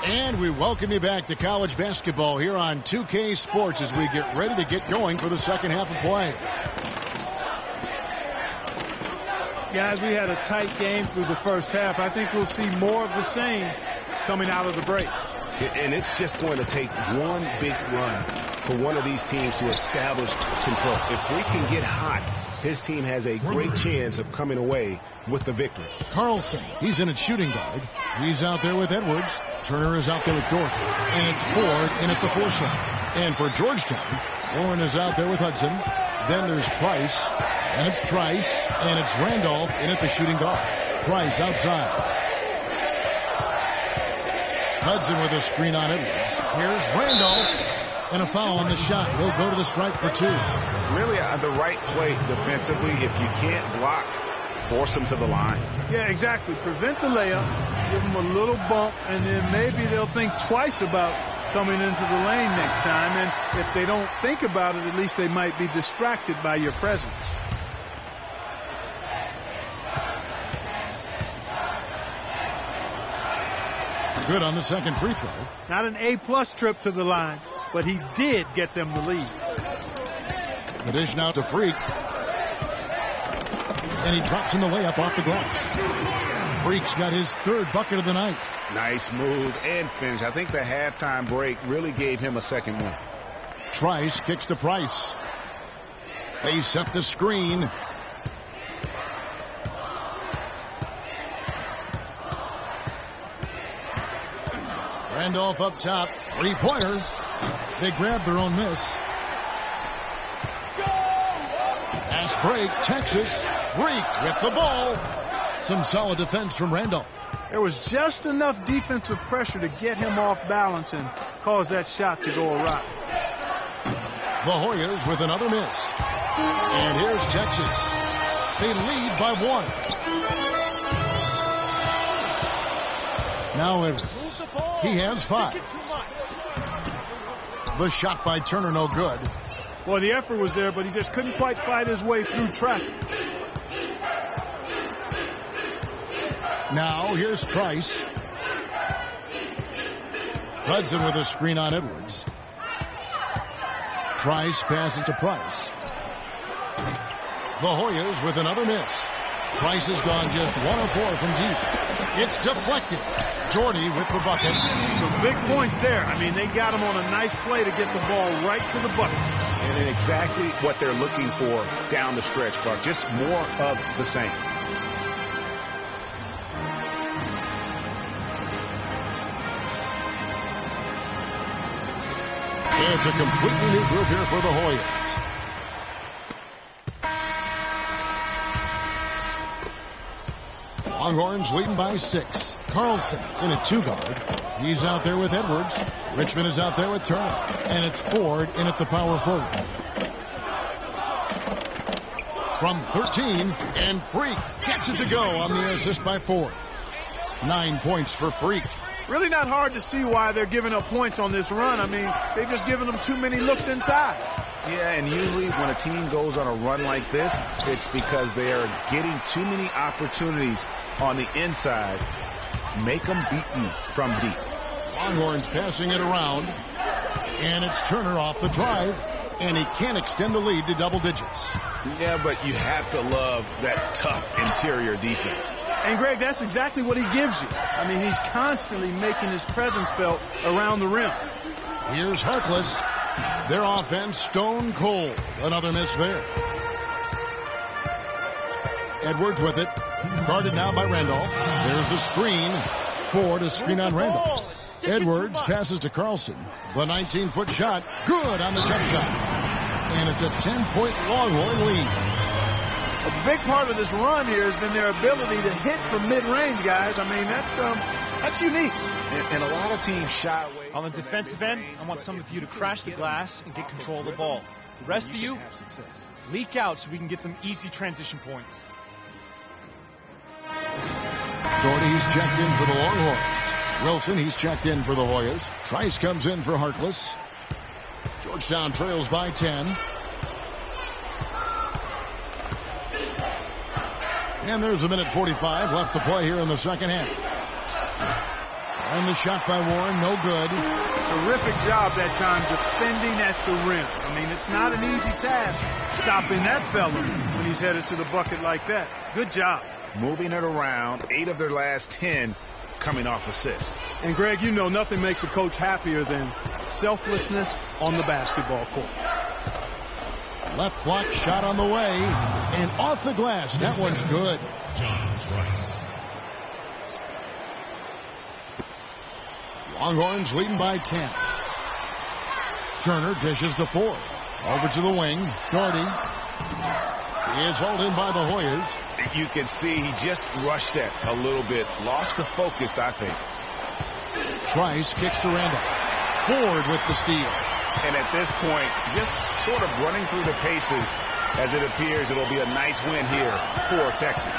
And we welcome you back to college basketball here on 2K Sports as we get ready to get going for the second half of play. Guys, we had a tight game through the first half. I think we'll see more of the same coming out of the break. And it's just going to take one big run for one of these teams to establish control. If we can get hot, his team has a great chance of coming away with the victory. Carlson, he's in at shooting guard. He's out there with Edwards. Turner is out there with Dorothy. And it's Ford in at the 4 shot. And for Georgetown, Warren is out there with Hudson. Then there's Price. And it's Trice. And it's Randolph in at the shooting guard. Price outside. Hudson with a screen on Edwards. Here's Randolph. And a foul on the shot. He'll go to the strike for 2. Really the right play defensively. If you can't block, force them to the line. Yeah, exactly. Prevent the layup. Give them a little bump. And then maybe they'll think twice about coming into the lane next time. And if they don't think about it, at least they might be distracted by your presence. Good on the second free throw. Not an A-plus trip to the line, but he did get them the lead. The dish now to Freak. And he drops in the layup off the glass. Freak's got his 3rd bucket of the night. Nice move and finish. I think the halftime break really gave him a second win. Trice kicks to Price. They set the screen. Randolph up top. 3-pointer. They grab their own miss. Pass break. Texas. Freak with the ball. Some solid defense from Randolph. There was just enough defensive pressure to get him off balance and cause that shot to go awry. The Hoyas with another miss. And here's Texas. They lead by 1. Now Edwards. He has 5. The shot by Turner no good. Well, the effort was there, but he just couldn't quite fight his way through traffic. Now here's Trice. Hudson with a screen on Edwards. Trice passes to Price. The Hoyas with another miss. Trice has gone just 1 of 4 from deep. It's deflected. Jordy with the bucket. Some big points there. I mean, they got him on a nice play to get the ball right to the bucket. And exactly what they're looking for down the stretch, Clark. Just more of the same. It's a completely new group here for the Hoyas. Longhorns leading by 6. Carlson in a 2-guard. He's out there with Edwards. Richmond is out there with Turner. And it's Ford in at the power forward. From 13, and Freak gets it to go on the assist by Ford. 9 points for Freak. Really not hard to see why they're giving up points on this run. I mean, they've just given them too many looks inside. Yeah, and usually when a team goes on a run like this, it's because they are getting too many opportunities on the inside. Make them beat you from deep. Longhorns passing it around. And it's Turner off the drive. And he can't extend the lead to double digits. Yeah, but you have to love that tough interior defense. And, Greg, that's exactly what he gives you. I mean, he's constantly making his presence felt around the rim. Here's Harkless. Their offense stone cold. Another miss there. Edwards with it. Guarded now by Randolph. There's the screen. Ford a screen on Randolph. Edwards passes to Carlson. The 19-foot shot. Good on the jump shot. And it's a 10-point Longhorn lead. A big part of this run here has been their ability to hit from mid-range, guys. I mean, that's unique. And a lot of teams shy away. On the defensive end, I want some of you to crash the glass and get control of the ball. The rest of you, leak out so we can get some easy transition points. Doherty's checked in for the Longhorns. Wilson, he's checked in for the Hoyas. Trice comes in for Harkless. Georgetown trails by 10. And there's a minute 45 left to play here in the second half. And the shot by Warren, no good. Terrific job that time defending at the rim. I mean, it's not an easy task stopping that fella when he's headed to the bucket like that. Good job. Moving it around, 8 of their last 10 coming off assists. And, Greg, you know nothing makes a coach happier than selflessness on the basketball court. Left block shot on the way. And off the glass. That one's good. John Trice. Longhorns leading by 10. Turner dishes to Ford. Over to the wing. Doherty is hauled in by the Hoyas. You can see he just rushed that a little bit. Lost the focus, I think. Trice kicks to Randall. Ford with the steal. And at this point, just sort of running through the paces as it appears it'll be a nice win here for Texas.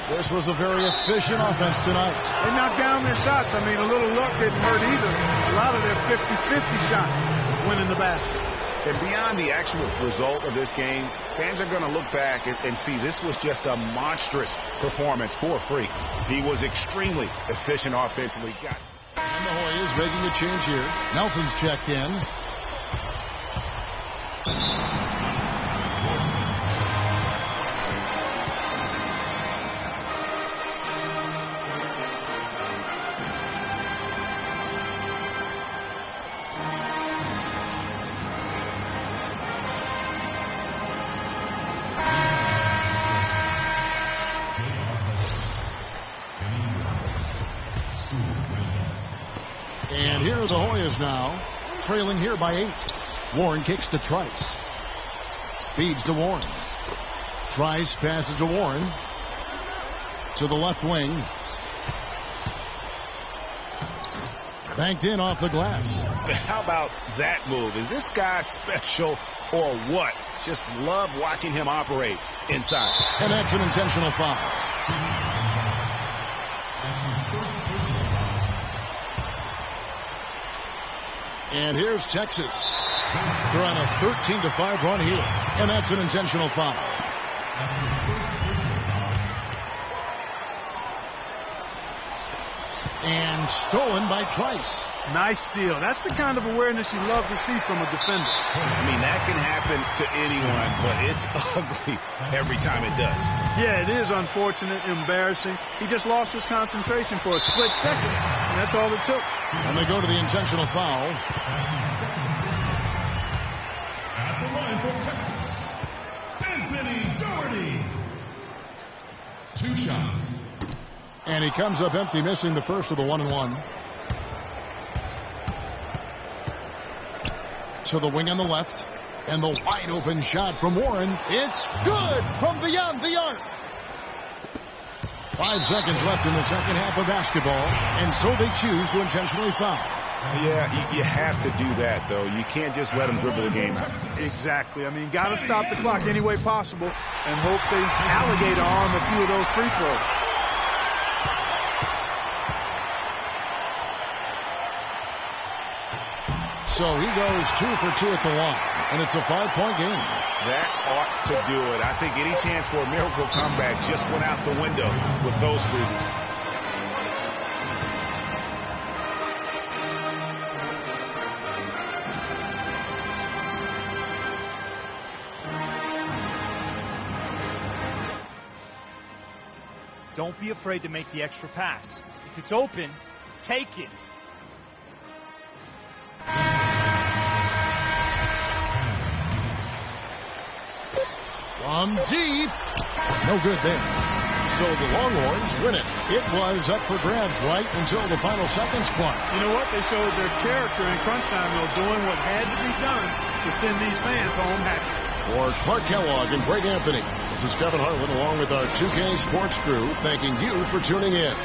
This was a very efficient offense tonight. They knocked down their shots. I mean, a little luck didn't hurt either. A lot of their 50-50 shots went in the basket. And beyond the actual result of this game, fans are going to look back and see this was just a monstrous performance for Freak. He was extremely efficient offensively. And the Hoyas making a change here. Nelson's checked in. And here are the Hoyas now, trailing here by 8. Warren kicks to Trice. Feeds to Warren. Trice passes to Warren. To the left wing. Banked in off the glass. How about that move? Is this guy special or what? Just love watching him operate inside. And that's an intentional foul. And here's Texas. They're on a 13-5 run here. And that's an intentional foul. And stolen by Trice. Nice steal. That's the kind of awareness you love to see from a defender. I mean, that can happen to anyone, but it's ugly every time it does. Yeah, it is unfortunate, embarrassing. He just lost his concentration for a split second, and that's all it took. And they go to the intentional foul. At the line for Texas, Anthony Doherty. 2 shots. And he comes up empty, missing the first of the 1-and-1. To the wing on the left. And the wide open shot from Warren. It's good from beyond the arc. 5 seconds left in the second half of basketball. And so they choose to intentionally foul. Yeah, you have to do that, though. You can't just let them dribble the game out. Exactly. I mean, got to stop the clock any way possible and hope they alligator arm a few of those free throws. So he goes 2 for 2 at the line, and it's a 5-point game. That ought to do it. I think any chance for a miracle comeback just went out the window with those frees. Don't be afraid to make the extra pass. If it's open, take it. From deep. No good there. So the Longhorns win it. It was up for grabs right until the final seconds clock. You know what? They showed their character in crunch time, though, doing what had to be done to send these fans home happy. For Clark Kellogg and Greg Anthony, this is Kevin Harlan along with our 2K Sports crew thanking you for tuning in.